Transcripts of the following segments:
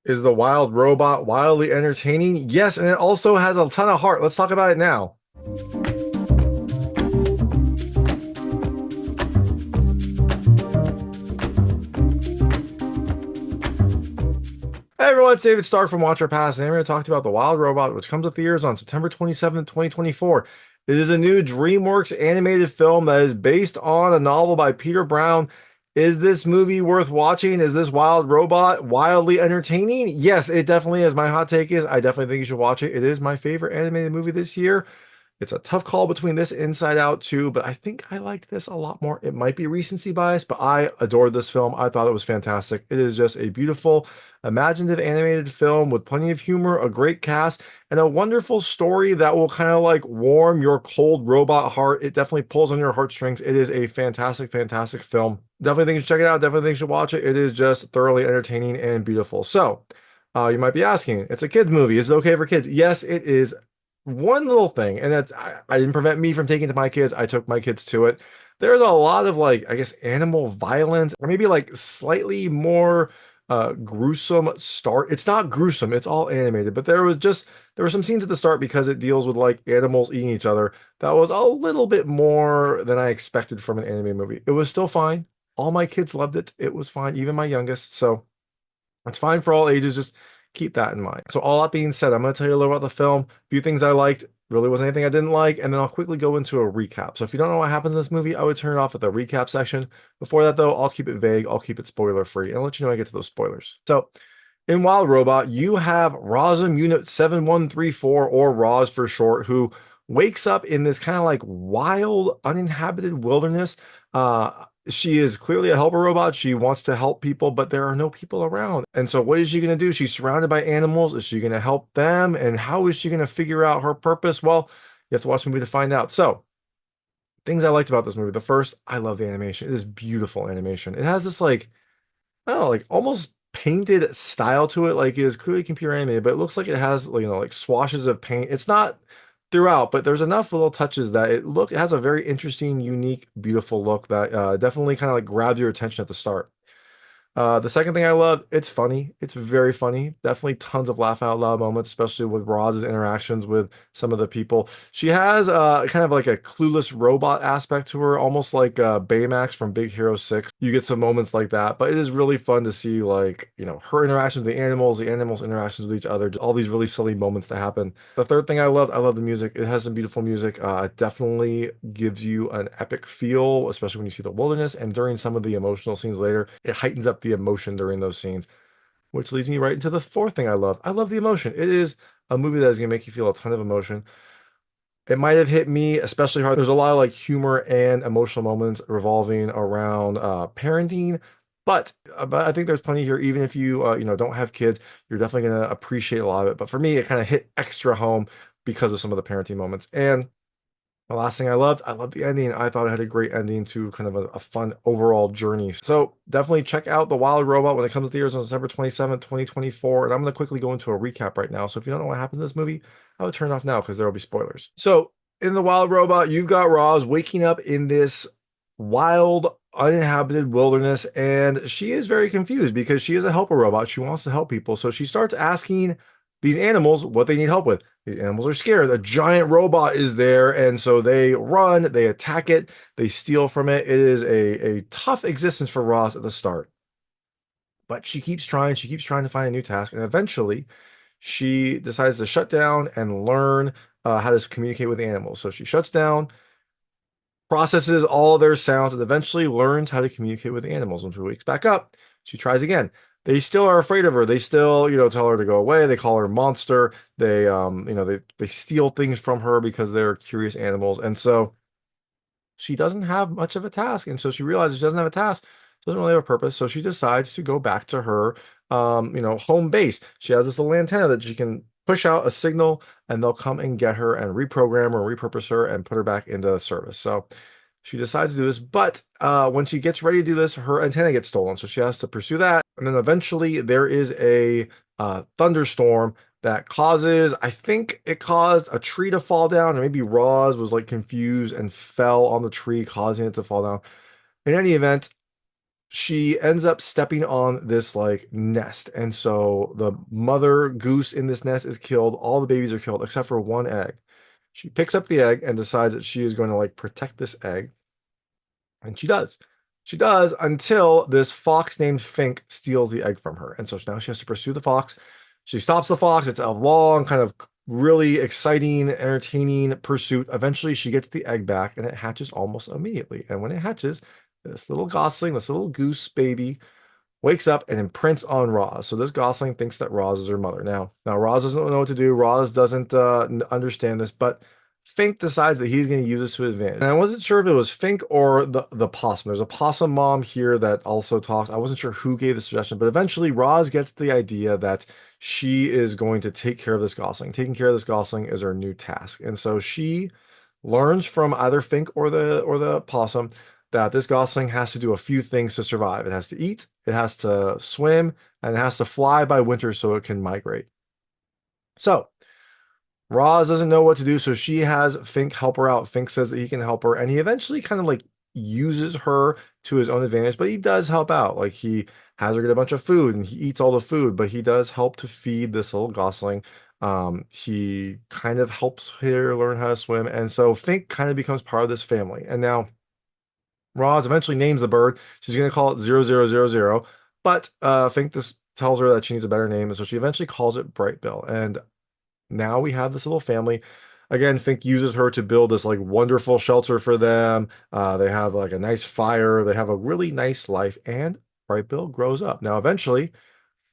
Is the wild robot wildly entertaining? Yes, and it also has a ton of heart. Let's talk about it now. Hey everyone, it's David Stark from Watcher Pass, and I'm going to talk about The Wild Robot, which comes to theaters on September 27th, 2024. It is a new DreamWorks animated film that is based on a novel by Peter Brown. Is this movie worth watching? Is this Wild Robot wildly entertaining? Yes, it definitely is. My hot take is I definitely think you should watch it. It is my favorite animated movie this year. It's a tough call between this and Inside Out 2, but I think I liked this a lot more. It might be recency bias, but I adored this film. I thought it was fantastic. It is just a beautiful, imaginative animated film with plenty of humor, a great cast, and a wonderful story that will kind of like warm your cold robot heart. It definitely pulls on your heartstrings. It is a fantastic, fantastic film. Definitely think you should check it out. Definitely think you should watch it. It is just thoroughly entertaining and beautiful. So, you might be asking, it's a kids movie. Is it okay for kids? Yes, it is. One little thing, and that I didn't prevent me from taking it to my kids. I took my kids to it. There's a lot of like, I guess, animal violence, or maybe like slightly more gruesome start. It's not gruesome, it's all animated, but there were some scenes at the start because it deals with like animals eating each other that was a little bit more than I expected from an anime movie. It was still fine. All my kids loved it. It was fine, even my youngest. So it's fine for all ages. Just keep that in mind. So all that being said, I'm going to tell you a little about the film. A few things I liked. Really wasn't anything I didn't like. And then I'll quickly go into a recap. So if you don't know what happened in this movie, I would turn it off at the recap section. Before that, though, I'll keep it vague. I'll keep it spoiler free and I'll let you know when I get to those spoilers. So in Wild Robot, you have ROZZUM Unit 7134, or ROZ for short, who wakes up in this kind of like wild, uninhabited wilderness. She is clearly a helper robot. She wants to help people, but there are no people around. And so what is she going to do? She's surrounded by animals. Is she going to help them? And how is she going to figure out her purpose? Well, you have to watch the movie to find out. So, things I liked about this movie. The first, I love the animation. It is beautiful animation. It has this like, I don't know, like almost painted style to it. Like it is clearly computer animated, but it looks like it has, like, like swashes of paint. It's not throughout, but there's enough little touches that it has a very interesting, unique, beautiful look that definitely kind of like grabs your attention at the start. The second thing I love, it's funny. It's very funny. Definitely tons of laugh out loud moments, especially with Roz's interactions with some of the people. She has kind of like a clueless robot aspect to her, almost like Baymax from Big Hero 6. You get some moments like that, but it is really fun to see like, her interactions with the animals' interactions with each other, all these really silly moments that happen. The third thing I love the music. It has some beautiful music. It definitely gives you an epic feel, especially when you see the wilderness, and during some of the emotional scenes later, it heightens up the emotion during those scenes, which leads me right into the fourth thing I love. I love the emotion. It is a movie that is going to make you feel a ton of emotion. It might have hit me especially hard. There's a lot of like humor and emotional moments revolving around parenting, but I think there's plenty here. Even if you don't have kids, you're definitely going to appreciate a lot of it. But for me, it kind of hit extra home because of some of the parenting moments. And the last thing I loved the ending. I thought it had a great ending to kind of a fun overall journey. So definitely check out The Wild Robot when it comes to theaters on December 27th, 2024. And I'm going to quickly go into a recap right now. So if you don't know what happened in this movie, I would turn it off now because there will be spoilers. So in The Wild Robot, you've got Roz waking up in this wild, uninhabited wilderness, and she is very confused because she is a helper robot. She wants to help people. So she starts asking these animals what they need help with. These animals are scared. A giant robot is there, and so they run, they attack it, they steal from it. It is a tough existence for Ross at the start. But she keeps trying to find a new task, and eventually she decides to shut down and learn how to communicate with animals. So she shuts down, processes all of their sounds, and eventually learns how to communicate with animals. When she wakes back up, she tries again. They still are afraid of her. They still, tell her to go away. They call her a monster. They steal things from her because they're curious animals. And so she doesn't have much of a task. And so she realizes she doesn't have a task. She doesn't really have a purpose. So she decides to go back to her, home base. She has this little antenna that she can push out a signal and they'll come and get her and reprogram her, repurpose her, and put her back into service. So she decides to do this, but when she gets ready to do this, her antenna gets stolen. So she has to pursue that. And then eventually there is a thunderstorm that causes, I think it caused a tree to fall down, or maybe Roz was like confused and fell on the tree, causing it to fall down. In any event, she ends up stepping on this like nest. And so the mother goose in this nest is killed. All the babies are killed except for one egg. She picks up the egg and decides that she is going to like protect this egg. And she does. She does until this fox named Fink steals the egg from her. And so now she has to pursue the fox. She stops the fox. It's a long, kind of really exciting, entertaining pursuit. Eventually, she gets the egg back and it hatches almost immediately. And when it hatches, this little gosling, this little goose baby, wakes up and imprints on Roz. So this gosling thinks that Roz is her mother. Now Roz doesn't know what to do. Roz doesn't understand this, but Fink decides that he's going to use this to his advantage. And I wasn't sure if it was Fink or the possum. There's a possum mom here that also talks. I wasn't sure who gave the suggestion, but eventually Roz gets the idea that she is going to take care of this gosling. Taking care of this gosling is her new task. And so she learns from either Fink or the possum that this gosling has to do a few things to survive. It has to eat, it has to swim, and it has to fly by winter so it can migrate. So Roz doesn't know what to do, so she has Fink help her out. Fink says that he can help her, and he eventually kind of like uses her to his own advantage, but he does help out. Like he has her get a bunch of food and he eats all the food, but he does help to feed this little gosling. He kind of helps her learn how to swim, and so Fink kind of becomes part of this family. And now Roz eventually names the bird. She's going to call it 0000, but Fink just tells her that she needs a better name, and so she eventually calls it Breit Bill. And now we have this little family. Again, Fink uses her to build this like wonderful shelter for them. They have like a nice fire. They have a really nice life, and Breit Bill grows up. Now, eventually,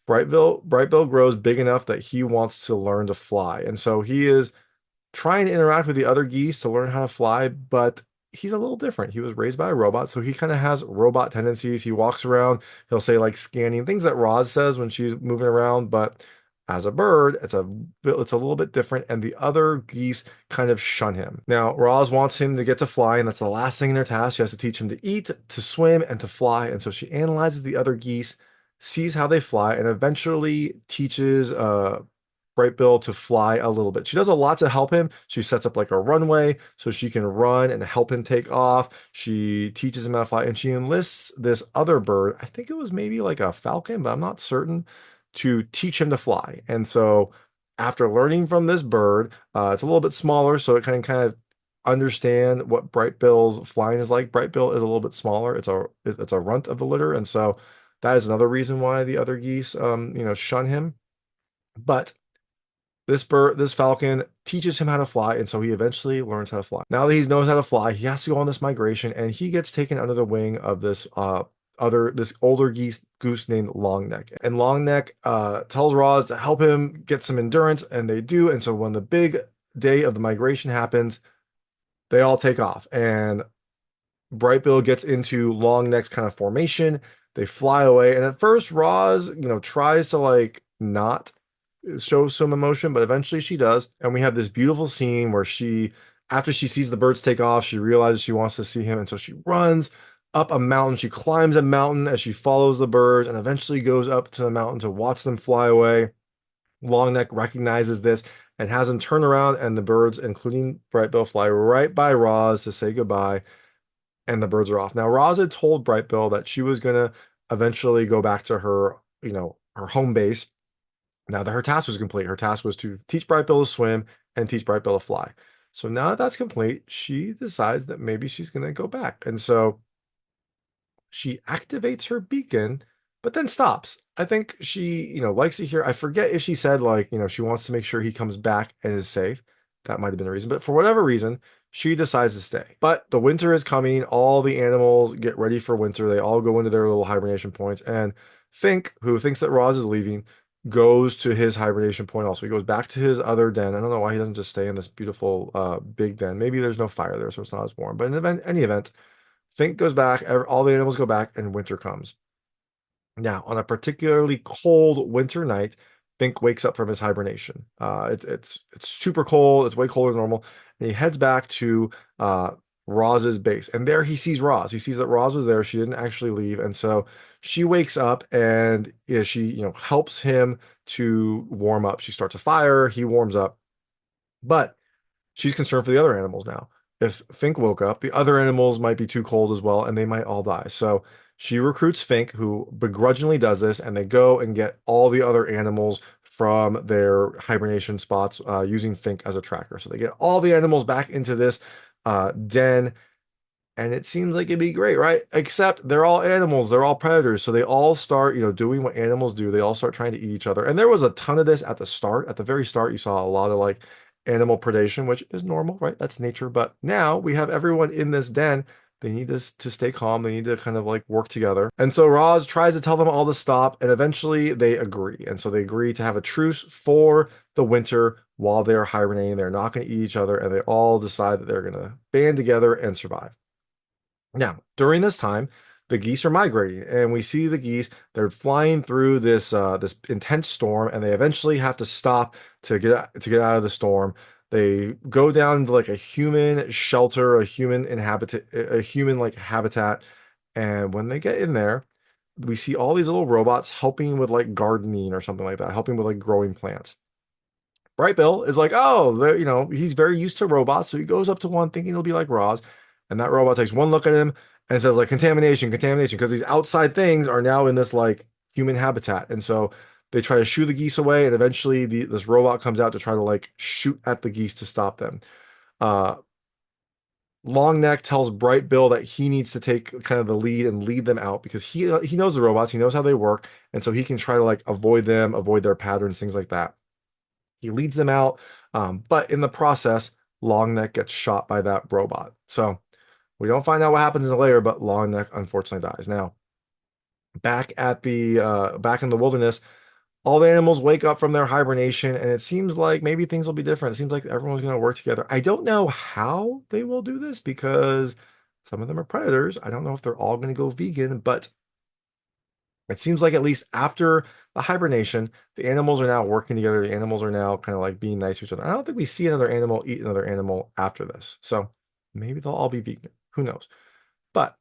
Breit Bill grows big enough that he wants to learn to fly, and so he is trying to interact with the other geese to learn how to fly, but he's a little different. He was raised by a robot, so he kind of has robot tendencies. He walks around, he'll say like scanning things that Roz says when she's moving around, but as a bird, it's a little bit different, and the other geese kind of shun him. Now, Roz wants him to get to fly, and that's the last thing in her task. She has to teach him to eat, to swim, and to fly. And so she analyzes the other geese, sees how they fly, and eventually teaches Breit Bill to fly a little bit. She does a lot to help him. She sets up like a runway so she can run and help him take off. She teaches him how to fly, and she enlists this other bird. I think it was maybe like a falcon, but I'm not certain, to teach him to fly. And so after learning from this bird, it's a little bit smaller, so it can kind of understand what Breit Bill's flying is like. Breit Bill is a little bit smaller. It's a runt of the litter, and so that is another reason why the other geese shun him. But this falcon teaches him how to fly, and so he eventually learns how to fly. Now that he knows how to fly, he has to go on this migration, and he gets taken under the wing of this older goose named Longneck. And Longneck tells Roz to help him get some endurance, and they do. And so when the big day of the migration happens, they all take off, and Breit Bill gets into Longneck's kind of formation. They fly away, and at first Roz, tries to like not show some emotion, but eventually she does. And we have this beautiful scene where after she sees the birds take off, she realizes she wants to see him, and so she runs up a mountain. She climbs a mountain as she follows the birds, and eventually goes up to the mountain to watch them fly away. Longneck recognizes this and has him turn around, and the birds, including Breit Bill, fly right by Roz to say goodbye, and the birds are off. Now, Roz had told Breit Bill that she was going to eventually go back to her home base now that her task was complete. Her task was to teach Breit Bill to swim and teach Breit Bill to fly. So now that that's complete, she decides that maybe she's going to go back. And so she activates her beacon, but then stops. I think she, likes it here. I forget if she said like, she wants to make sure he comes back and is safe. That might have been a reason, but for whatever reason, she decides to stay. But the winter is coming. All the animals get ready for winter. They all go into their little hibernation points. And Fink, who thinks that Roz is leaving, goes to his hibernation point also. He goes back to his other den. I don't know why he doesn't just stay in this beautiful big den. Maybe there's no fire there, so it's not as warm. But in any event, Fink goes back, all the animals go back, and winter comes. Now, on a particularly cold winter night, Fink wakes up from his hibernation. It's super cold. It's way colder than normal. And he heads back to Roz's base. And there he sees Roz. He sees that Roz was there. She didn't actually leave. And so she wakes up, and she helps him to warm up. She starts a fire. He warms up. But she's concerned for the other animals now. If Fink woke up, the other animals might be too cold as well, and they might all die. So She recruits Fink, who begrudgingly does this, and they go and get all the other animals from their hibernation spots using Fink as a tracker. So they get all the animals back into this den, and it seems like it'd be great, right? Except they're all animals, they're all predators. So they all start, doing what animals do. They all start trying to eat each other. And there was a ton of this at the start. At the very start, you saw a lot of like animal predation, which is normal, right? That's nature. But now we have everyone in this den. They need this to stay calm. They need to kind of like work together. And so Roz tries to tell them all to stop, and eventually they agree. And so they agree to have a truce for the winter while they're hibernating. They're not going to eat each other, and they all decide that they're going to band together and survive. Now, during this time, the geese are migrating, and we see the geese. They're flying through this intense storm, and they eventually have to stop to get out of the storm. They go down into like a human shelter, a human like habitat. And when they get in there, we see all these little robots helping with like gardening or something like that, helping with like growing plants. Breit Bill is like, oh, he's very used to robots, so he goes up to one thinking he'll be like Roz, and that robot takes one look at him and says like contamination, contamination, because these outside things are now in this like human habitat, and so they try to shoo the geese away, and eventually this robot comes out to try to like shoot at the geese to stop them. Uh, Longneck tells Breit Bill that he needs to take kind of the lead and lead them out because he knows the robots, he knows how they work, and so he can try to like avoid them, avoid their patterns, things like that. He leads them out, but in the process, Longneck gets shot by that robot. So we don't find out what happens later, but Longneck unfortunately dies. Now, back in the wilderness, all the animals wake up from their hibernation, and it seems like maybe things will be different. It seems like everyone's going to work together. I don't know how they will do this because some of them are predators. I don't know if they're all going to go vegan, but it seems like at least after the hibernation, the animals are now working together. The animals are now kind of like being nice to each other. I don't think we see another animal eat another animal after this. So maybe they'll all be vegan. Who knows? But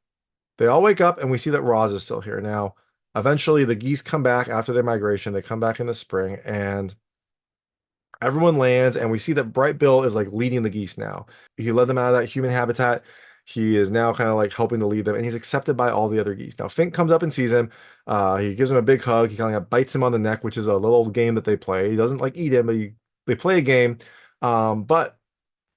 they all wake up and we see that Roz is still here. Now, eventually the geese come back after their migration. They come back in the spring and everyone lands, and we see that Breit Bill is like leading the geese now. He led them out of that human habitat. He is now kind of like helping to lead them, and he's accepted by all the other geese. Now, Fink comes up and sees him. He gives him a big hug. He kind of bites him on the neck, which is a little game that they play. He doesn't like eat him, but they play a game. But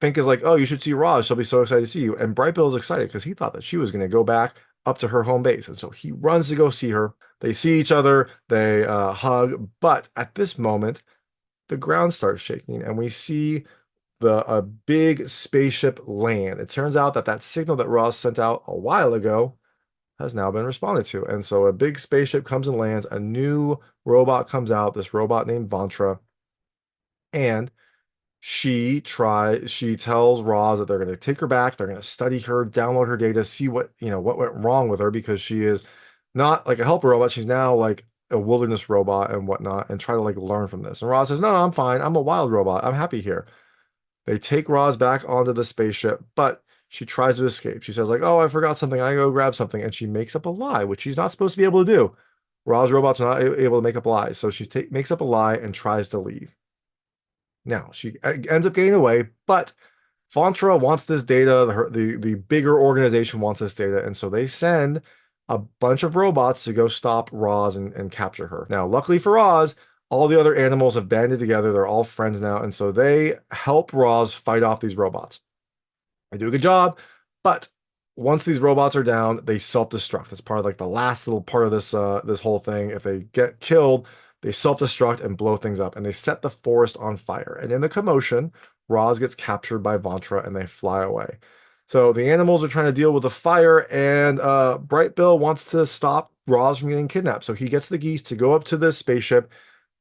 Fink is like, "Oh, you should see Roz. She'll be so excited to see you." And Breit Bill is excited because he thought that she was going to go back up to her home base, and so he runs to go see her. They see each other. They hug, but at this moment the ground starts shaking and we see a big spaceship land. It turns out that that signal that Ross sent out a while ago has now been responded to. And so a big spaceship comes and lands. A new robot comes out, this robot named Vantra, and she tells Roz that they're going to take her back, they're going to study her, download her data, see what went wrong with her because she is not like a helper robot, she's now like a wilderness robot and whatnot, and try to like learn from this. And Roz says, no, I'm fine, I'm a wild robot, I'm happy here. They take Roz back onto the spaceship, but she tries to escape. She says like, oh, I forgot something, I go grab something, and she makes up a lie, which she's not supposed to be able to do. Roz robots are not able to make up lies, so she makes up a lie and tries to leave. Now, she ends up getting away, but Fontra wants this data. The bigger organization wants this data, and so they send a bunch of robots to go stop Roz and capture her. Now, luckily for Roz, all the other animals have banded together. They're all friends now, and so they help Roz fight off these robots. They do a good job, but once these robots are down, they self-destruct. That's part of like the last little part of this whole thing. If they get killed, they self-destruct and blow things up, and they set the forest on fire. And in the commotion, Roz gets captured by Vantra and they fly away. So the animals are trying to deal with the fire, and Breit Bill wants to stop Roz from getting kidnapped. So he gets the geese to go up to this spaceship.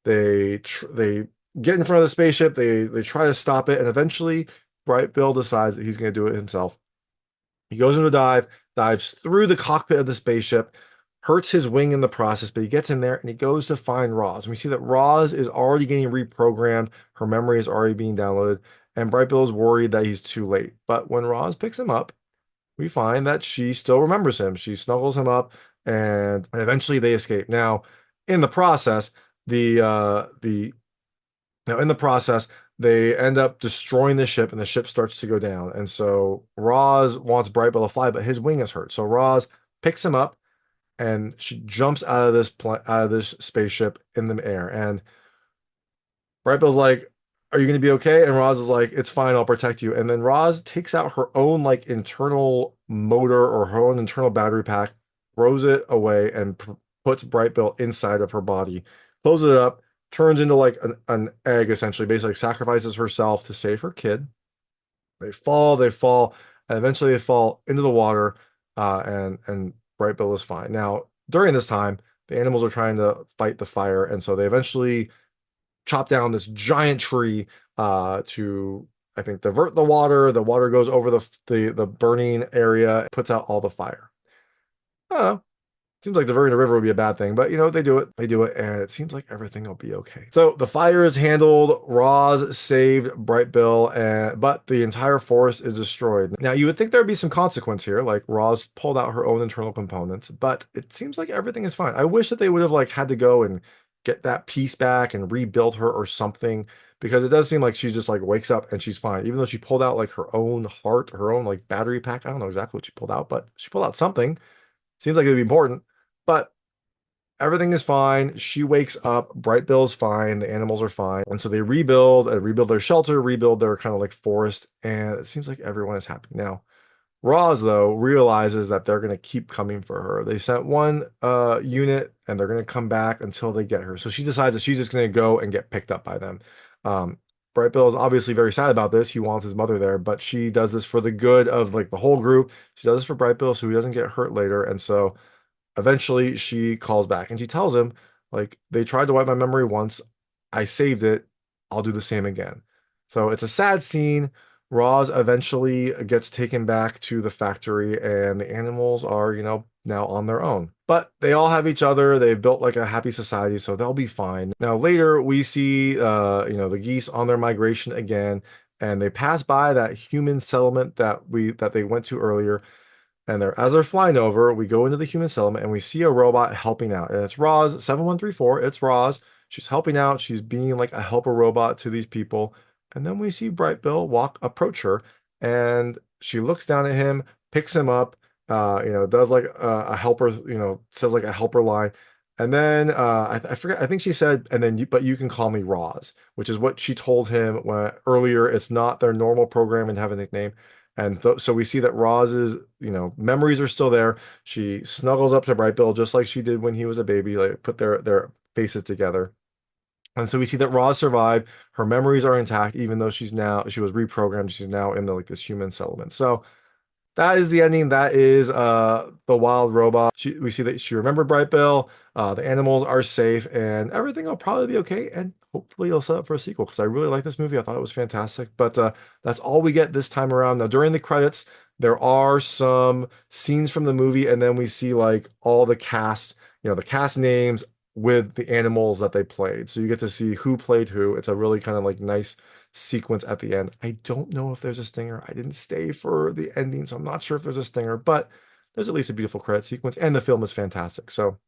They get in front of the spaceship. They try to stop it, and eventually Breit Bill decides that he's going to do it himself. He goes into a dive, dives through the cockpit of the spaceship, hurts his wing in the process, but he gets in there and he goes to find Roz. And we see that Roz is already getting reprogrammed. Her memory is already being downloaded. And Breit Bill is worried that he's too late. But when Roz picks him up, we find that she still remembers him. She snuggles him up, and eventually they escape. Now, in the process, the now, in the process, they end up destroying the ship, and the ship starts to go down. And so Roz wants Breit Bill to fly, but his wing is hurt. So Roz picks him up, and she jumps out of out of this spaceship in the air. And Breit Bill's like, "Are you going to be okay?" And Roz is like, "It's fine, I'll protect you." And then Roz takes out her own like internal motor or her own internal battery pack, throws it away, and puts Breit Bill inside of her body, closes it up, turns into like an egg essentially, basically sacrifices herself to save her kid. They fall, and eventually they fall into the water, and Breit Bill is fine. Now, during this time, the animals are trying to fight the fire, and so they eventually chop down this giant tree to, I think, divert the water. The water goes over the burning area, puts out all the fire. I don't know. Seems like diverting a river would be a bad thing, but you know, they do it. They do it, and it seems like everything will be okay. So the fire is handled. Roz saved Breit Bill, and but the entire forest is destroyed. Now you would think there would be some consequence here, like Roz pulled out her own internal components, but it seems like everything is fine. I wish that they would have like had to go and get that piece back and rebuild her or something, because it does seem like she just like wakes up and she's fine, even though she pulled out like her own heart, her own like battery pack. I don't know exactly what she pulled out, but she pulled out something. Seems like it'd be important. But everything is fine. She wakes up. Breit Bill's fine. The animals are fine. And so they rebuild their shelter, rebuild their kind of like forest. And it seems like everyone is happy. Now, Roz, though, realizes that they're going to keep coming for her. They sent one unit and they're going to come back until they get her. So she decides that she's just going to go and get picked up by them. Um, Breit Bill is obviously very sad about this. He wants his mother there, but she does this for the good of like the whole group. She does this for Breit Bill so he doesn't get hurt later. And so eventually, she calls back and she tells him, like, they tried to wipe my memory once. I saved it. I'll do the same again. So it's a sad scene. Roz eventually gets taken back to the factory, and the animals are, you know, now on their own. But they all have each other. They've built like a happy society, so they'll be fine. Now, later, we see, you know, the geese on their migration again, and they pass by that human settlement that they went to earlier. And as they're flying over, we go into the human settlement and we see a robot helping out. And it's Roz 7134. It's Roz. She's helping out. She's being like a helper robot to these people. And then we see Breit Bill approach her, and she looks down at him, picks him up, you know, does like a helper, you know, says like a helper line. And then I forget, I think she said, and then but you can call me Roz, which is what she told him earlier. It's not their normal program and have a nickname. And so we see that Roz's, you know, memories are still there. She snuggles up to Breit Bill just like she did when he was a baby, like put their faces together. And so we see that Roz survived. Her memories are intact, even though she was reprogrammed. She's now in like this human settlement. So that is the ending. That is the wild robot. We see that she remembered Breit Bill. The animals are safe, and everything will probably be okay. And hopefully, it'll set up for a sequel because I really like this movie. I thought it was fantastic. But that's all we get this time around. Now, during the credits, there are some scenes from the movie, and then we see like all the cast, you know, the cast names with the animals that they played. So you get to see who played who. It's a really kind of like nice sequence at the end. I don't know if there's a stinger. I didn't stay for the ending, so I'm not sure if there's a stinger, but there's at least a beautiful credit sequence, and the film is fantastic. So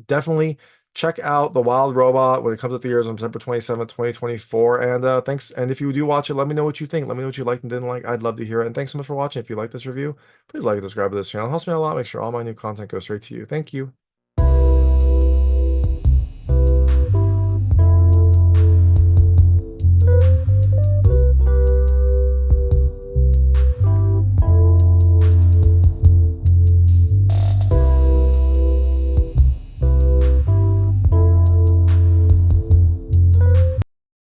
definitely check out The Wild Robot when it comes to theaters on September 27th, 2024. And thanks. And if you do watch it, let me know what you think. Let me know what you liked and didn't like. I'd love to hear it. And thanks so much for watching. If you like this review, please like and subscribe to this channel. It helps me out a lot. Make sure all my new content goes straight to you. Thank you.